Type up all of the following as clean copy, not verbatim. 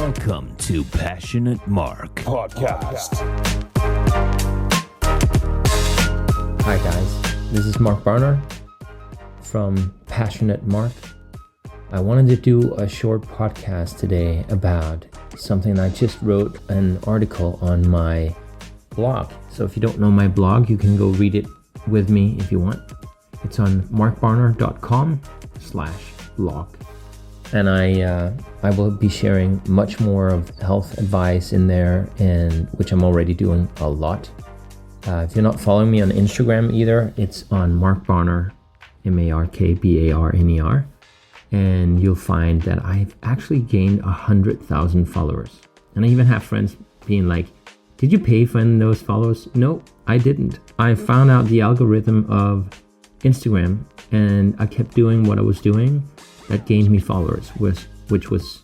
Welcome to Passionate Mark Podcast. Hi guys, this is Mark Barner from Passionate Mark. I wanted to do a short podcast today about something. I just wrote an article on my blog. So if you don't know my blog, you can go read it with me if you want. It's on markbarner.com/blog. And I will be sharing much more of health advice in there, and which I'm already doing a lot. If you're not following me on Instagram either, it's on Mark Barner, MarkBarner, and you'll find that I've actually gained 100,000 followers. And I even have friends being like, "Did you pay for those followers?" No, I didn't. I found out the algorithm of Instagram, and I kept doing what I was doing. That gained me followers, which was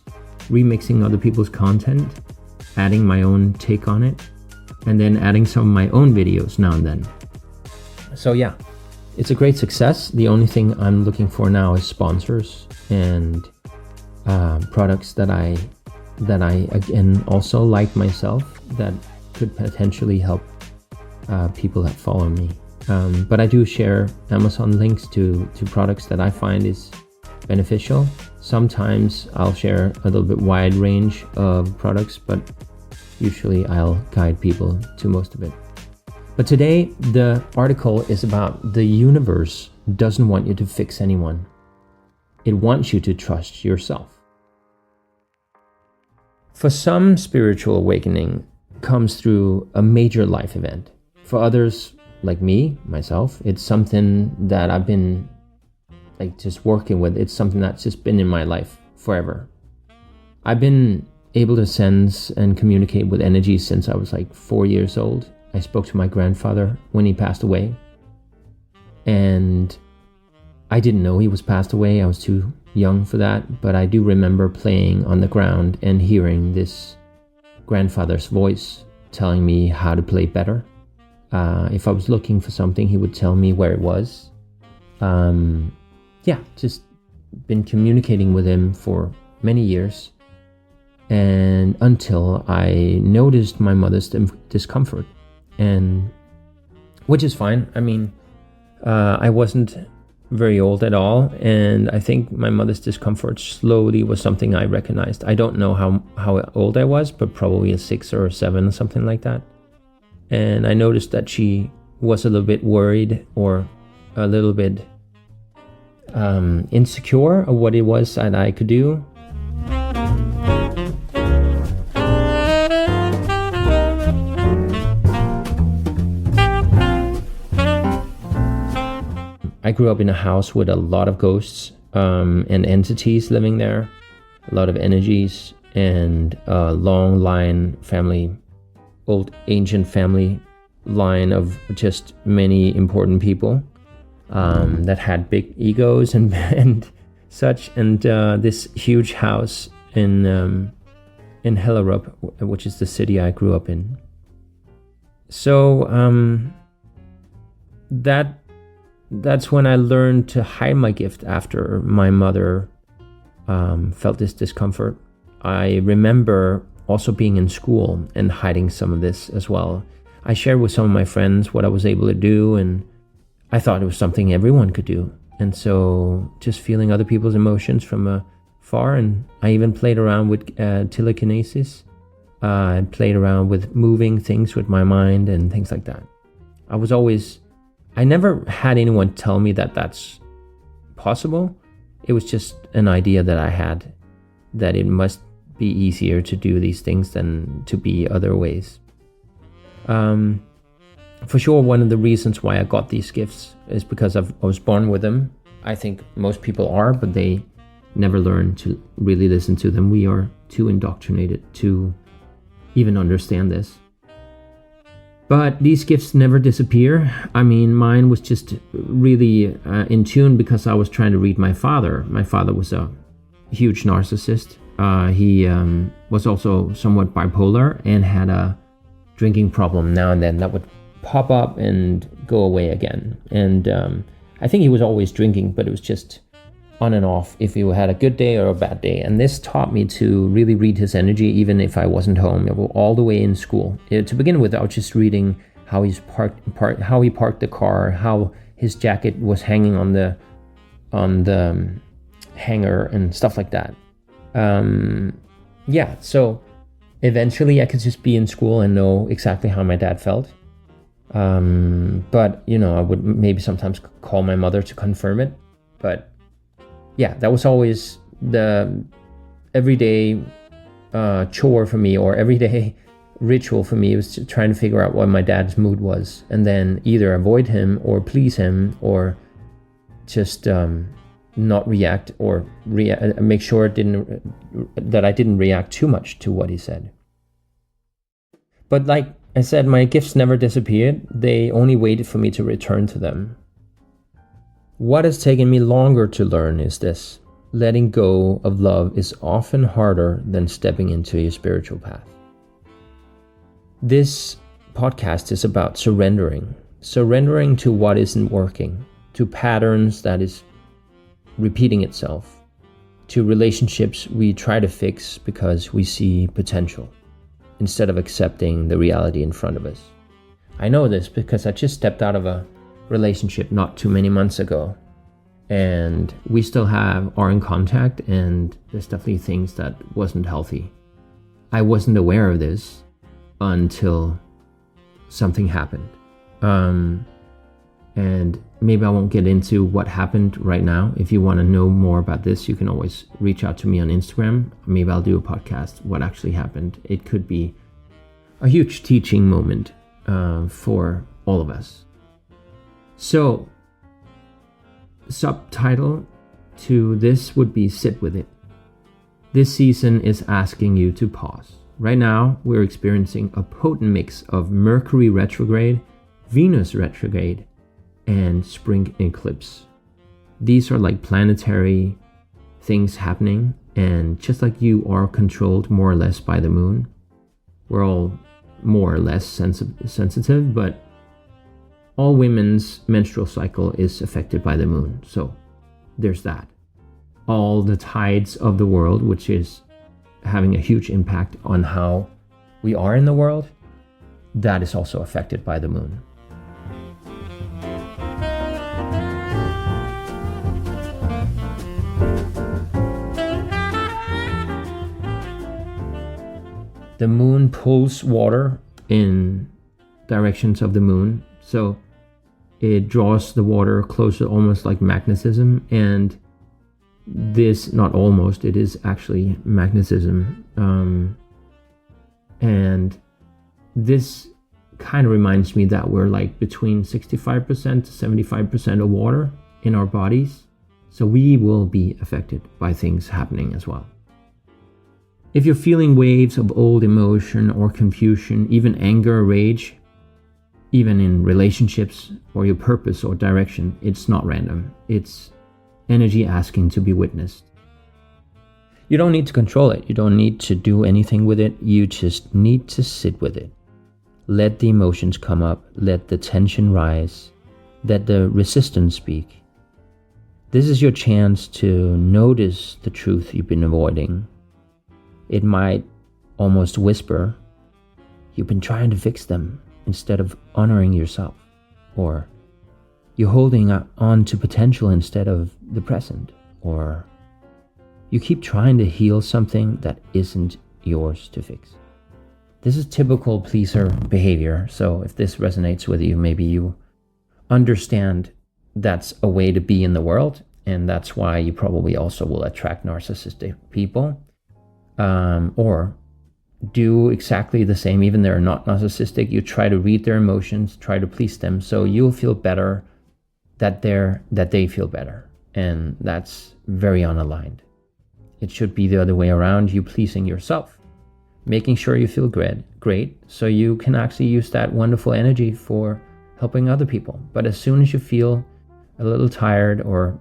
remixing other people's content, adding my own take on it, and then adding some of my own videos now and then. So yeah, it's a great success. The only thing I'm looking for now is sponsors and products that I again also like myself, that could potentially help people that follow me. But I do share Amazon links to products that I find is beneficial. Sometimes I'll share a little bit wide range of products, but usually I'll guide people to most of it. But today the article is about the universe doesn't want you to fix anyone. It wants you to trust yourself. For some, spiritual awakening comes through a major life event. For others, like myself, it's something that I've been just working with. It's something that's just been in my life forever. I've been able to sense and communicate with energy since I was 4 years old. I spoke to my grandfather when he passed away, and I didn't know he was passed away. I was too young for that, but I do remember playing on the ground and hearing this grandfather's voice telling me how to play better. If I was looking for something, he would tell me where it was. Just been communicating with him for many years, and until I noticed my mother's discomfort, and which is fine. I mean, I wasn't very old at all, and I think my mother's discomfort slowly was something I recognized. I don't know how old I was, but probably a 6 or a 7 or something like that. And I noticed that she was a little bit worried, or a little bit insecure of what it was that I could do. I grew up in a house with a lot of ghosts and entities living there, a lot of energies, and a long line old ancient family line of just many important people that had big egos and such, and this huge house in Hellerup, which is the city I grew up in. So that's when I learned to hide my gift after my mother felt this discomfort. I remember also being in school and hiding some of this as well. I shared with some of my friends what I was able to do, and I thought it was something everyone could do. And so just feeling other people's emotions from afar, and I even played around with telekinesis. I played around with moving things with my mind and things like that. I never had anyone tell me that that's possible. It was just an idea that I had, that it must be easier to do these things than to be other ways. For sure, one of the reasons why I got these gifts is because I was born with them. I think most people are, but they never learn to really listen to them. We are too indoctrinated to even understand this. But these gifts never disappear. I mean, mine was just really in tune because I was trying to read my father. My father was a huge narcissist. He was also somewhat bipolar and had a drinking problem now and then that would pop up and go away again. And I think he was always drinking, but it was just on and off if he had a good day or a bad day. And this taught me to really read his energy, even if I wasn't home, all the way in school. To begin with, I was just reading how he parked the car, how his jacket was hanging on the hanger and stuff like that. So eventually I could just be in school and know exactly how my dad felt. But I would maybe sometimes call my mother to confirm it. But yeah, that was always the everyday chore for me, or everyday ritual for me. It was trying to figure out what my dad's mood was, and then either avoid him or please him, or just not react, or make sure that I didn't react too much to what he said. But like I said, my gifts never disappeared. They only waited for me to return to them. What has taken me longer to learn is this: letting go of love is often harder than stepping into your spiritual path. This podcast is about surrendering to what isn't working, to patterns that is repeating itself, to relationships we try to fix because we see potential, instead of accepting the reality in front of us. I know this because I just stepped out of a relationship not too many months ago, and we still are in contact, and there's definitely things that wasn't healthy. I wasn't aware of this until something happened. And maybe I won't get into what happened right now. If you want to know more about this, you can always reach out to me on Instagram. Maybe I'll do a podcast, what actually happened. It could be a huge teaching moment for all of us. So, subtitle to this would be Sit With It. This season is asking you to pause. Right now, we're experiencing a potent mix of Mercury retrograde, Venus retrograde, and spring eclipse. These are like planetary things happening, and just like you are controlled more or less by the moon, we're all more or less sensitive, but all women's menstrual cycle is affected by the moon. So there's that. All the tides of the world, which is having a huge impact on how we are in the world, that is also affected by the moon. The moon pulls water in directions of the moon, so it draws the water closer, almost like magnetism. And this, not almost, it is actually magnetism. And this kind of reminds me that we're like between 65% to 75% of water in our bodies. So we will be affected by things happening as well. If you're feeling waves of old emotion or confusion, even anger or rage, even in relationships or your purpose or direction, it's not random. It's energy asking to be witnessed. You don't need to control it. You don't need to do anything with it. You just need to sit with it. Let the emotions come up. Let the tension rise. Let the resistance speak. This is your chance to notice the truth you've been avoiding. It might almost whisper, you've been trying to fix them instead of honoring yourself. Or you're holding on to potential instead of the present. Or you keep trying to heal something that isn't yours to fix. This is typical pleaser behavior. So if this resonates with you, maybe you understand that's a way to be in the world. And that's why you probably also will attract narcissistic people. Or do exactly the same, even they're not narcissistic. You try to read their emotions, try to please them, so you'll feel better that they feel better. And that's very unaligned. It should be the other way around, you pleasing yourself, making sure you feel great, so you can actually use that wonderful energy for helping other people. But as soon as you feel a little tired or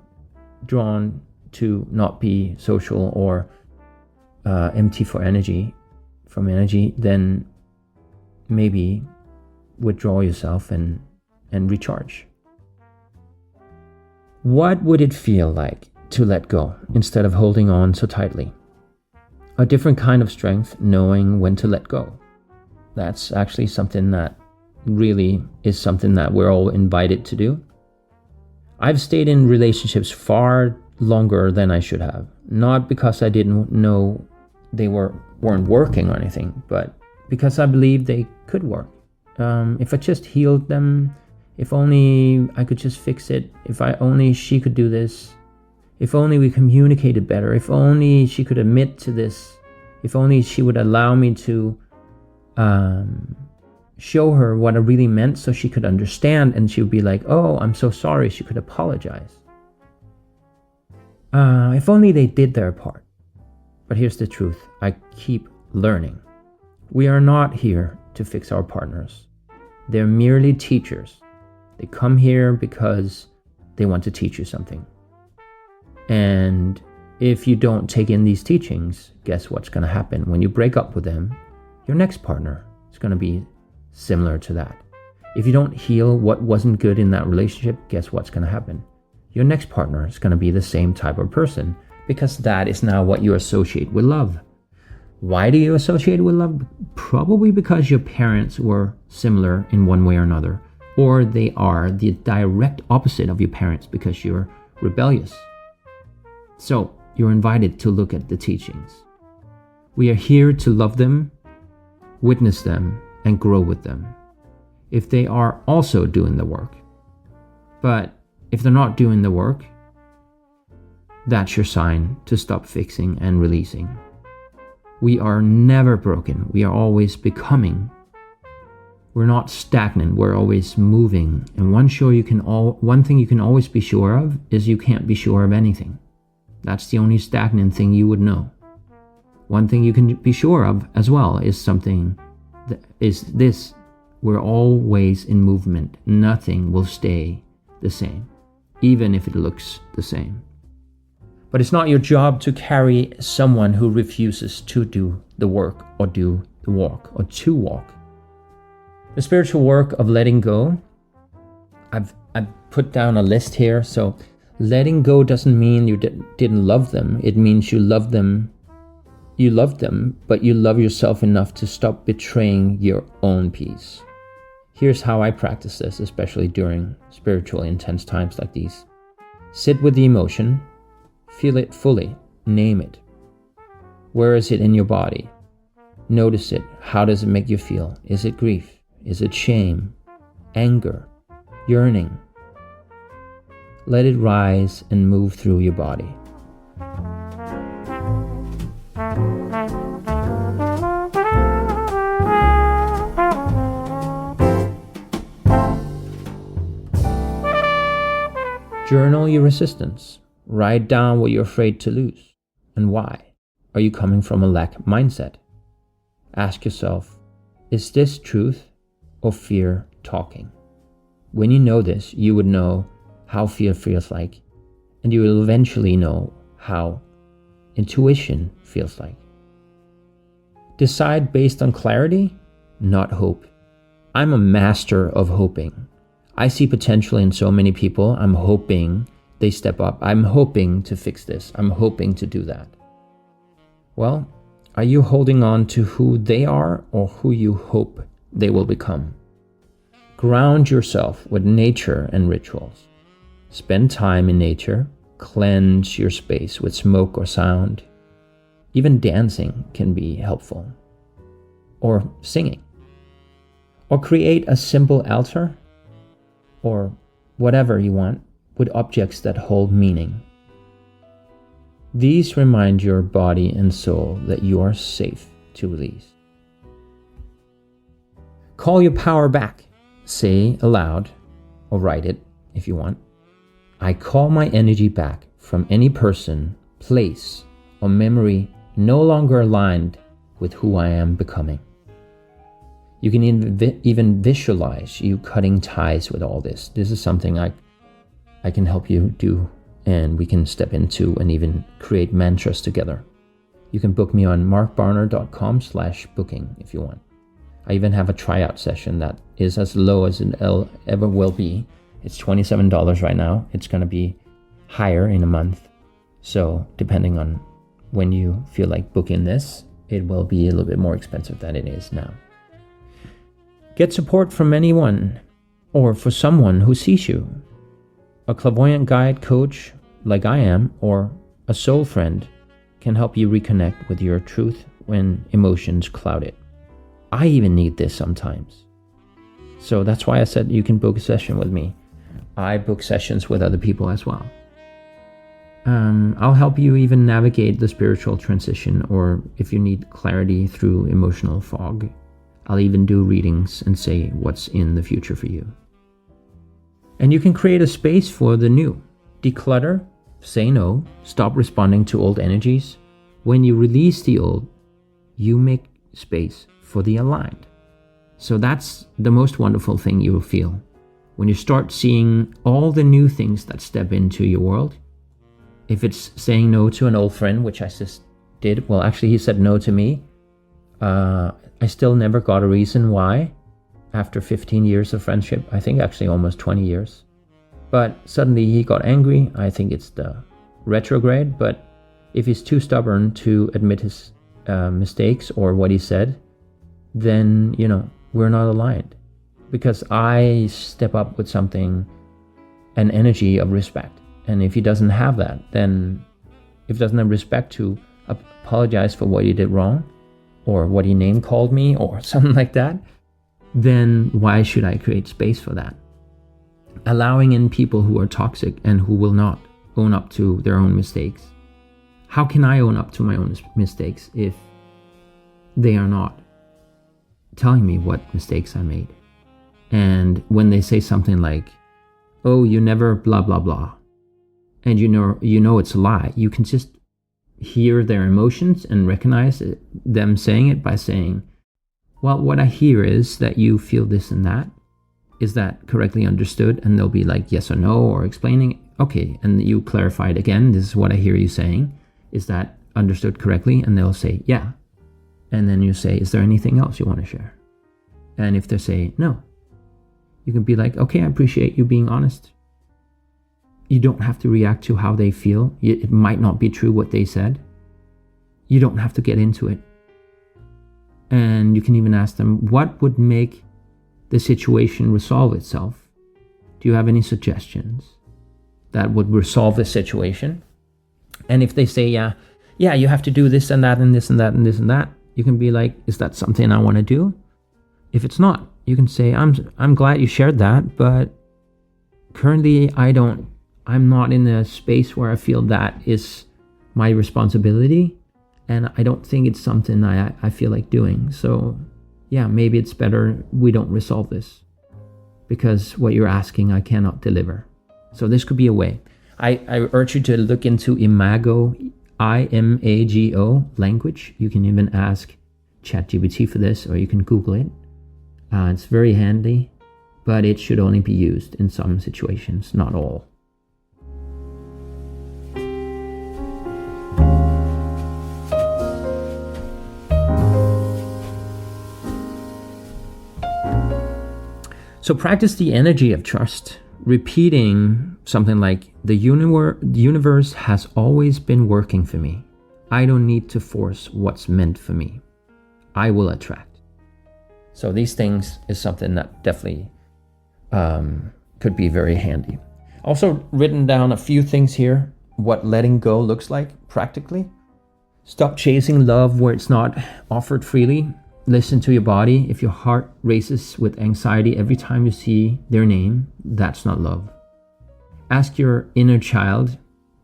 drawn to not be social or empty from energy, then maybe withdraw yourself and recharge. What would it feel like to let go instead of holding on so tightly. A different kind of strength, knowing when to let go. That's actually something that really is something that we're all invited to do. I've stayed in relationships far longer than I should have. Not because I didn't know they weren't working or anything, but because I believed they could work. If I just healed them, if only I could just fix it, if only she could do this, if only we communicated better, if only she could admit to this, if only she would allow me to show her what I really meant so she could understand, and she would be like, oh, I'm so sorry, she could apologize. If only they did their part. But here's the truth, I keep learning. We are not here to fix our partners. They're merely teachers. They come here because they want to teach you something. And if you don't take in these teachings, guess what's going to happen? When you break up with them, your next partner is going to be similar to that. If you don't heal what wasn't good in that relationship, guess what's going to happen? Your next partner is going to be the same type of person, because that is now what you associate with love. Why do you associate it with love? Probably because your parents were similar in one way or another, or they are the direct opposite of your parents because you're rebellious. So you're invited to look at the teachings. We are here to love them, witness them, and grow with them. If they are also doing the work. But if they're not doing the work, that's your sign to stop fixing and releasing. We are never broken. We are always becoming. We're not stagnant. We're always moving. And one thing you can always be sure of is you can't be sure of anything. That's the only stagnant thing you would know. One thing you can be sure of as well is something that is this: we're always in movement. Nothing will stay the same, even if it looks the same. But it's not your job to carry someone who refuses to do the work or do the walk or to walk. The spiritual work of letting go, I've put down a list here. So letting go doesn't mean you didn't love them. It means you loved them. You loved them, but you love yourself enough to stop betraying your own peace. Here's how I practice this, especially during spiritual intense times like these. Sit with the emotion. Feel it fully. Name it. Where is it in your body? Notice it. How does it make you feel? Is it grief? Is it shame? Anger? Yearning? Let it rise and move through your body. Journal your resistance. Write down what you're afraid to lose and why. Are you coming from a lack mindset? Ask yourself, is this truth or fear talking? When you know this, you would know how fear feels like, and you will eventually know how intuition feels like. Decide based on clarity, not hope. I'm a master of hoping. I see potential in so many people. I'm hoping they step up. I'm hoping to fix this. I'm hoping to do that. Well, are you holding on to who they are or who you hope they will become? Ground yourself with nature and rituals. Spend time in nature. Cleanse your space with smoke or sound. Even dancing can be helpful. Or singing. Or create a simple altar. Or whatever you want, with objects that hold meaning. These remind your body and soul that you are safe to release. Call your power back. Say aloud, or write it if you want. I call my energy back from any person, place, or memory no longer aligned with who I am becoming. You can even visualize you cutting ties with all this. This is something I can help you do, and we can step into and even create mantras together. You can book me on markbarner.com/booking if you want. I even have a tryout session that is as low as it ever will be. It's $27 right now. It's going to be higher in a month. So depending on when you feel like booking this, it will be a little bit more expensive than it is now. Get support from anyone or for someone who sees you. A clairvoyant guide, coach like I am, or a soul friend can help you reconnect with your truth when emotions cloud it. I even need this sometimes. So that's why I said you can book a session with me. I book sessions with other people as well. I'll help you even navigate the spiritual transition, or if you need clarity through emotional fog, I'll even do readings and say what's in the future for you. And you can create a space for the new. Declutter, say no, stop responding to old energies. When you release the old, you make space for the aligned. So that's the most wonderful thing you will feel. When you start seeing all the new things that step into your world. If it's saying no to an old friend, which I just did, well, actually he said no to me. I still never got a reason why after 15 years of friendship. I think actually almost 20 years. But suddenly he got angry. I think it's the retrograde, but if he's too stubborn to admit his mistakes or what he said, then, we're not aligned. Because I step up with something, an energy of respect. And if he doesn't have that, then if he doesn't have respect to apologize for what he did wrong, or what he name called me, or something like that, then why should I create space for that? Allowing in people who are toxic and who will not own up to their own mistakes. How can I own up to my own mistakes if they are not telling me what mistakes I made? And when they say something like, oh, you never blah, blah, blah, and you know it's a lie, you can just hear their emotions and recognize them saying it by saying, well, what I hear is that you feel this and that. Is that correctly understood? And they'll be like, yes or no, or explaining, okay, and you clarify it again, this is what I hear you saying. Is that understood correctly? And they'll say, yeah. And then you say, is there anything else you want to share? And if they say no, you can be like, okay, I appreciate you being honest. You don't have to react to how they feel. It might not be true what they said. You don't have to get into it. And you can even ask them, what would make the situation resolve itself? Do you have any suggestions that would resolve the situation? And if they say, yeah, you have to do this and that and this and that and this and that, you can be like, is that something I want to do? If it's not, you can say, I'm glad you shared that, but currently I'm not in a space where I feel that is my responsibility, and I don't think it's something I feel like doing. So yeah, maybe it's better we don't resolve this, because what you're asking I cannot deliver. So this could be a way. I urge you to look into Imago, IMAGO language. You can even ask ChatGPT for this, or you can Google it. It's very handy, but it should only be used in some situations, not all. So practice the energy of trust, repeating something like, the universe has always been working for me. I don't need to force what's meant for me. I will attract. So these things is something that definitely could be very handy. Also written down a few things here, what letting go looks like practically. Stop chasing love where it's not offered freely. Listen to your body. If your heart races with anxiety every time you see their name, that's not love. Ask your inner child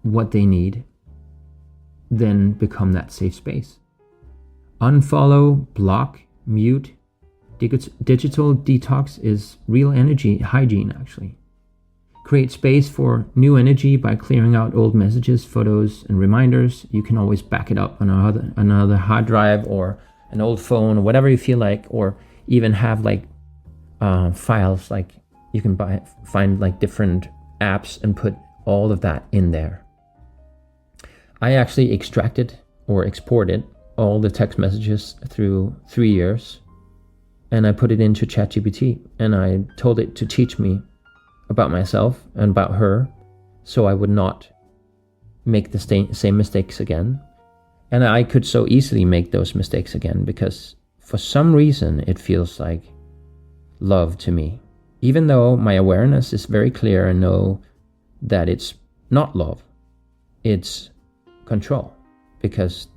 what they need, then become that safe space. Unfollow, block, mute. Digital detox is real energy hygiene, actually. Create space for new energy by clearing out old messages, photos, and reminders. You can always back it up on another hard drive or an old phone or whatever you feel like, or even have like files, like you can find like different apps and put all of that in there. I actually extracted or exported all the text messages through 3 years, and I put it into ChatGPT, and I told it to teach me about myself and about her, so I would not make the same mistakes again. And I could so easily make those mistakes again because for some reason it feels like love to me. Even though my awareness is very clear and know that it's not love, it's control. Because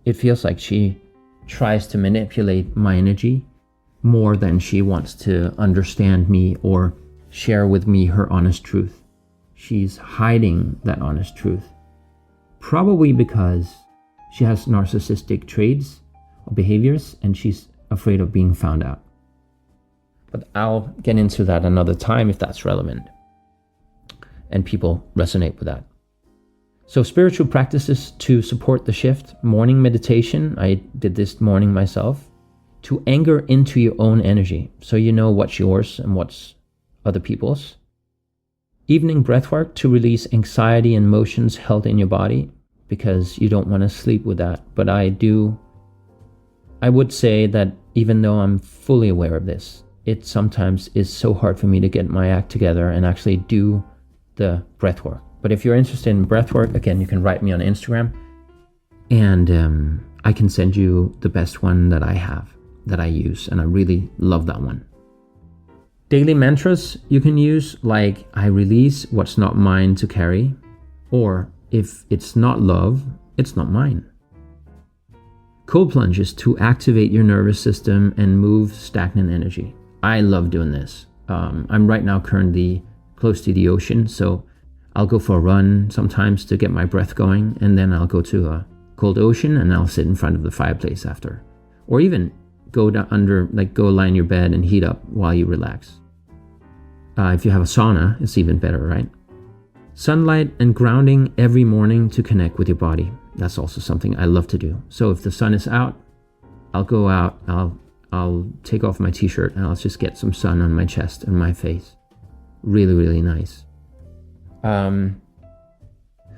it feels like she tries to manipulate my energy more than she wants to understand me or share with me her honest truth. She's hiding that honest truth. Probably because she has narcissistic traits or behaviors and she's afraid of being found out. But I'll get into that another time if that's relevant and people resonate with that. So spiritual practices to support the shift. Morning meditation. I did this morning myself. To anchor into your own energy so you know what's yours and what's other people's. Evening breathwork to release anxiety and emotions held in your body because you don't want to sleep with that. But I would say that even though I'm fully aware of this, it sometimes is so hard for me to get my act together and actually do the breathwork. But if you're interested in breathwork, again, you can write me on Instagram and I can send you the best one that I have, that I use, and I really love that one. Daily mantras you can use, like I release what's not mine to carry, or if it's not love, it's not mine. Cold plunges to activate your nervous system and move stagnant energy. I love doing this. I'm right now currently close to the ocean, so I'll go for a run sometimes to get my breath going, and then I'll go to a cold ocean and I'll sit in front of the fireplace after. Or even go down under, go lie in your bed and heat up while you relax. If you have a sauna, it's even better, right? Sunlight and grounding every morning to connect with your body. That's also something I love to do. So if the sun is out, I'll go out, I'll take off my t-shirt and I'll just get some sun on my chest and my face. Really, really nice.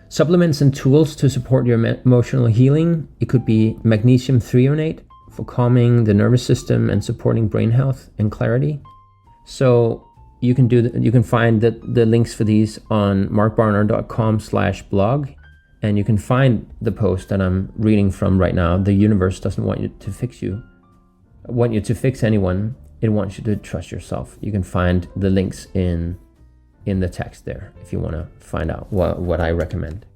Supplements and tools to support your emotional healing. It could be magnesium threonate for calming the nervous system and supporting brain health and clarity. So you can find the links for these on markbarner.com/blog, and you can find the post that I'm reading from right now. The universe doesn't want you to fix anyone. It wants you to trust yourself. You can find the links in the text there if you want to find out what I recommend.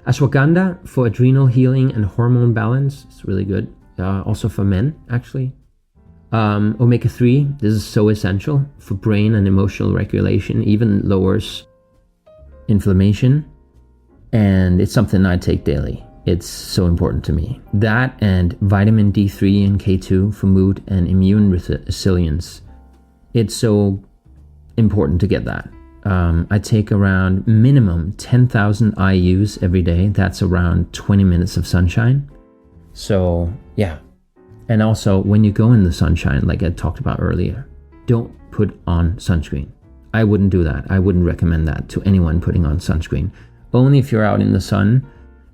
Ashwagandha for adrenal healing and hormone balance. It's really good. Also for men, actually. Omega-3, this is so essential for brain and emotional regulation, even lowers inflammation. And it's something I take daily. It's so important to me. That and vitamin D3 and K2 for mood and immune resilience. It's so important to get that. I take around minimum 10,000 IUs every day. That's around 20 minutes of sunshine. So yeah. And also when you go in the sunshine, like I talked about earlier, don't put on sunscreen. I wouldn't do that. I wouldn't recommend that to anyone putting on sunscreen. Only if you're out in the sun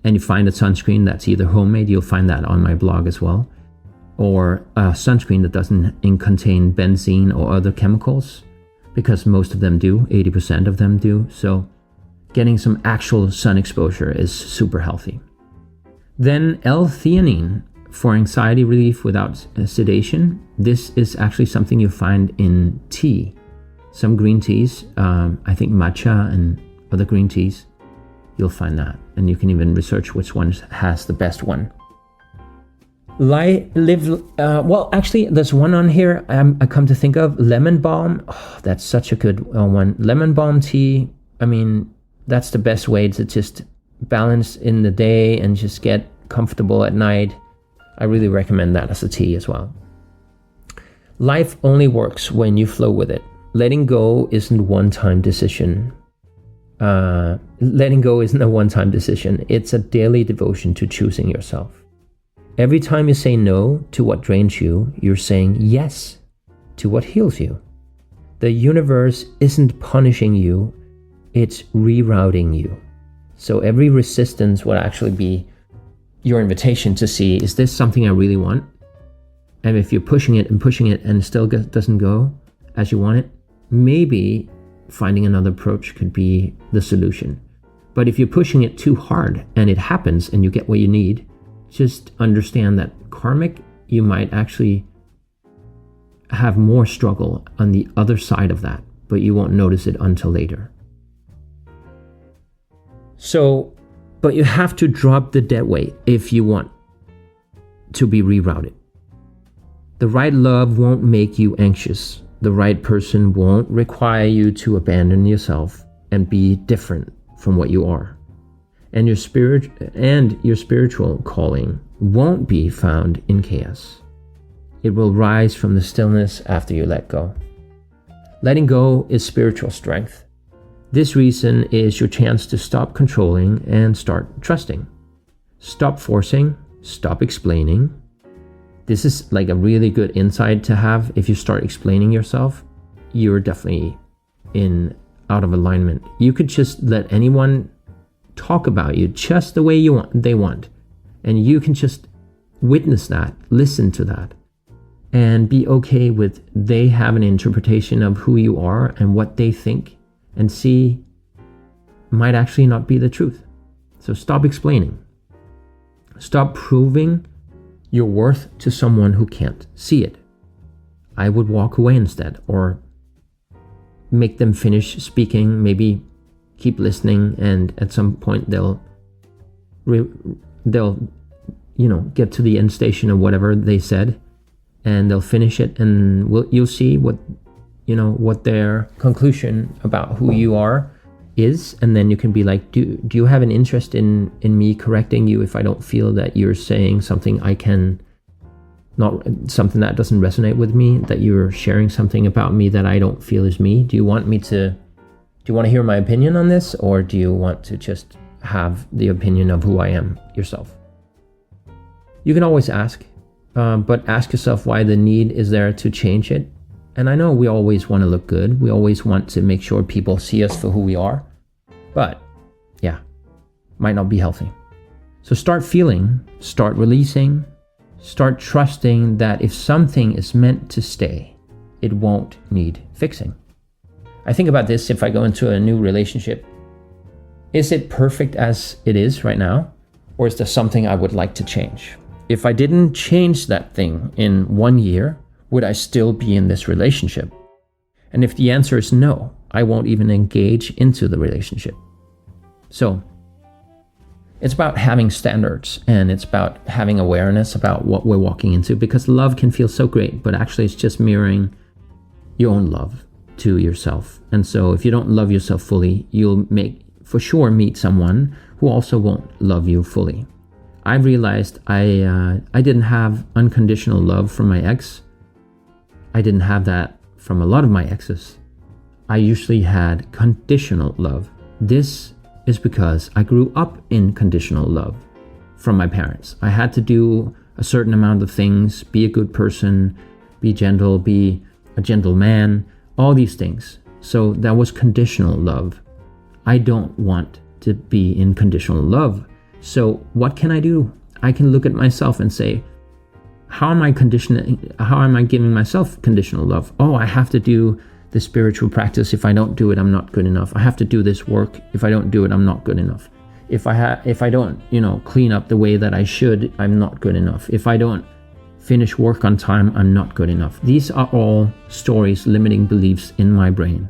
and you find a sunscreen that's either homemade, you'll find that on my blog as well, or a sunscreen that doesn't contain benzene or other chemicals, because most of them do, 80% of them do. So getting some actual sun exposure is super healthy. Then L-theanine for anxiety relief without sedation. This is actually something you find in tea. Some green teas, I think matcha and other green teas, you'll find that. And you can even research which one has the best one. Actually, there's one on here I come to think of, lemon balm. Oh, that's such a good one. Lemon balm tea, I mean, that's the best way to just balance in the day and just get comfortable at night. I really recommend that as a tea as well. Life only works when you flow with it. Letting go isn't a one-time decision. It's a daily devotion to choosing yourself. Every time you say no to what drains you, you're saying yes to what heals you. The universe isn't punishing you, it's rerouting you. So every resistance would actually be your invitation to see, is this something I really want? And if you're pushing it and it still doesn't go as you want it, maybe finding another approach could be the solution. But if you're pushing it too hard and it happens and you get what you need, just understand that karmic, you might actually have more struggle on the other side of that, but you won't notice it until later. But you have to drop the dead weight if you want to be rerouted. The right love won't make you anxious. The right person won't require you to abandon yourself and be different from what you are. And your spiritual calling won't be found in chaos. It will rise from the stillness after you let go. Letting go is spiritual strength. This reason is your chance to stop controlling and start trusting. Stop forcing, stop explaining. This is like a really good insight to have. If you start explaining yourself, you're definitely out of alignment. You could just let anyone talk about you just the way they want. And you can just witness that, listen to that, and be okay with they have an interpretation of who you are and what they think and see might actually not be the truth. So stop explaining. Stop proving your worth to someone who can't see it. I would walk away instead, or make them finish speaking, maybe keep listening, and at some point they'll get to the end station of whatever they said, and they'll finish it, and you'll see what their conclusion about who you are is, and then you can be like, do you have an interest in me correcting you if I don't feel that you're saying something something that doesn't resonate with me, that you're sharing something about me that I don't feel is me? Do you want to hear my opinion on this, or do you want to just have the opinion of who I am yourself? You can always ask, but ask yourself why the need is there to change it. And I know we always want to look good. We always want to make sure people see us for who we are. But yeah, might not be healthy. So start feeling, start releasing, start trusting that if something is meant to stay, it won't need fixing. I think about this if I go into a new relationship. Is it perfect as it is right now? Or is there something I would like to change? If I didn't change that thing in 1 year, would I still be in this relationship? And if the answer is no, I won't even engage into the relationship. So it's about having standards, and it's about having awareness about what we're walking into, because love can feel so great, but actually it's just mirroring your own love to yourself. And so if you don't love yourself fully, you'll for sure meet someone who also won't love you fully. I realized I didn't have unconditional love from my ex. I didn't have that from a lot of my exes. I usually had conditional love. This is because I grew up in conditional love from my parents. I had to do a certain amount of things, be a good person, be gentle, be a gentleman, all these things. So that was conditional love. I don't want to be in conditional love. So what can I do? I can look at myself and say, how am I giving myself conditional love? Oh, I have to do the spiritual practice. If I don't do it, I'm not good enough. I have to do this work. If I don't do it, I'm not good enough. If I don't, clean up the way that I should, I'm not good enough. If I don't finish work on time, I'm not good enough. These are all stories, limiting beliefs in my brain,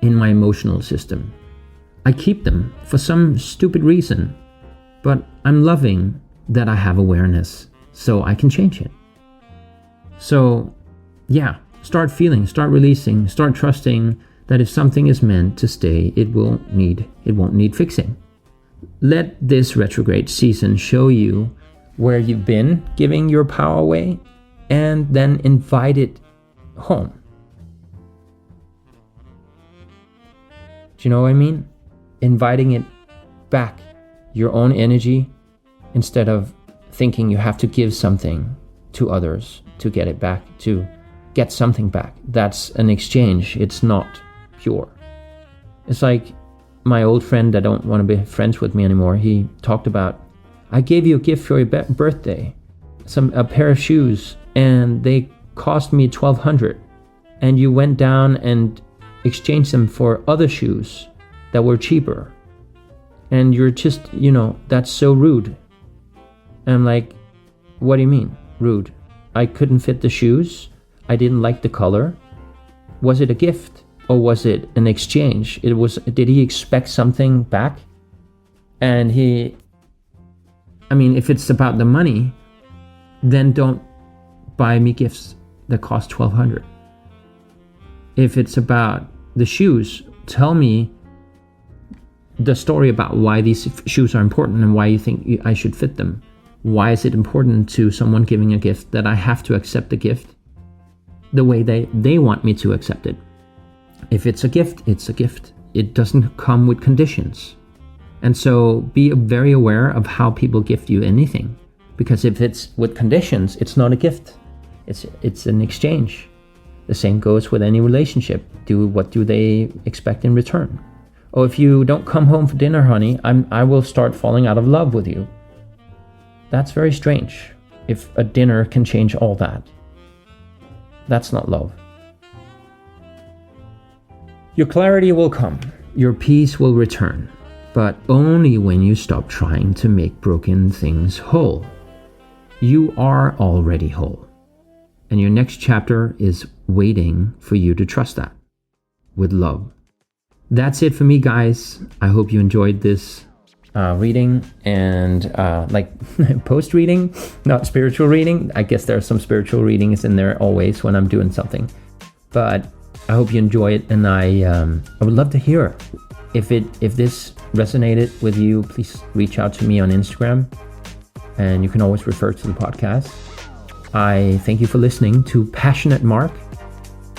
in my emotional system. I keep them for some stupid reason, but I'm loving that I have awareness so I can change it. So yeah, start feeling, start releasing, start trusting that if something is meant to stay, it won't need fixing. Let this retrograde season show you where you've been giving your power away, and then invite it home. Do you know what I mean? Inviting it back, your own energy, instead of thinking you have to give something to others to get it back, to get something back. That's an exchange. It's not pure. It's like my old friend that don't want to be friends with me anymore. He talked about, I gave you a gift for your birthday, a pair of shoes, and they cost me $1,200, and you went down and exchanged them for other shoes that were cheaper. And you're just, that's so rude. And I'm like, what do you mean, rude? I couldn't fit the shoes. I didn't like the color. Was it a gift or was it an exchange? Did he expect something back? And if it's about the money, then don't buy me gifts that cost $1,200. If it's about the shoes, tell me the story about why these shoes are important and why you think I should fit them. Why is it important to someone giving a gift that I have to accept the gift the way they want me to accept it? If it's a gift, it's a gift. It doesn't come with conditions. And so be very aware of how people gift you anything. Because if it's with conditions, it's not a gift. It's an exchange. The same goes with any relationship. What do they expect in return? Oh, if you don't come home for dinner, honey, I will start falling out of love with you. That's very strange. If a dinner can change all that. That's not love. Your clarity will come. Your peace will return. But only when you stop trying to make broken things whole. You are already whole. And your next chapter is waiting for you to trust that. With love. That's it for me, guys. I hope you enjoyed this reading and post reading, not spiritual reading. I guess there are some spiritual readings in there always when I'm doing something. But I hope you enjoy it, and I would love to hear if this resonated with you. Please reach out to me on Instagram, and you can always refer to the podcast. I thank you for listening to Passionate Mark.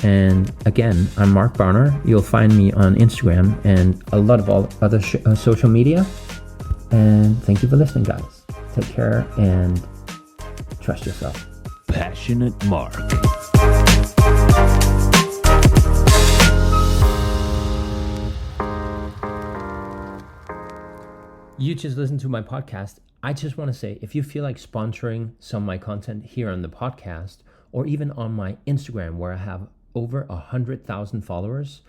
And again, I'm Mark Barner. You'll find me on Instagram and a lot of other social media. And thank you for listening, guys. Take care and trust yourself. Passionate Mark. You just listened to my podcast. I just want to say, if you feel like sponsoring some of my content here on the podcast, or even on my Instagram where I have over 100,000 followers,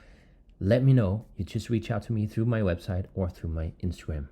let me know. You just reach out to me through my website or through my Instagram.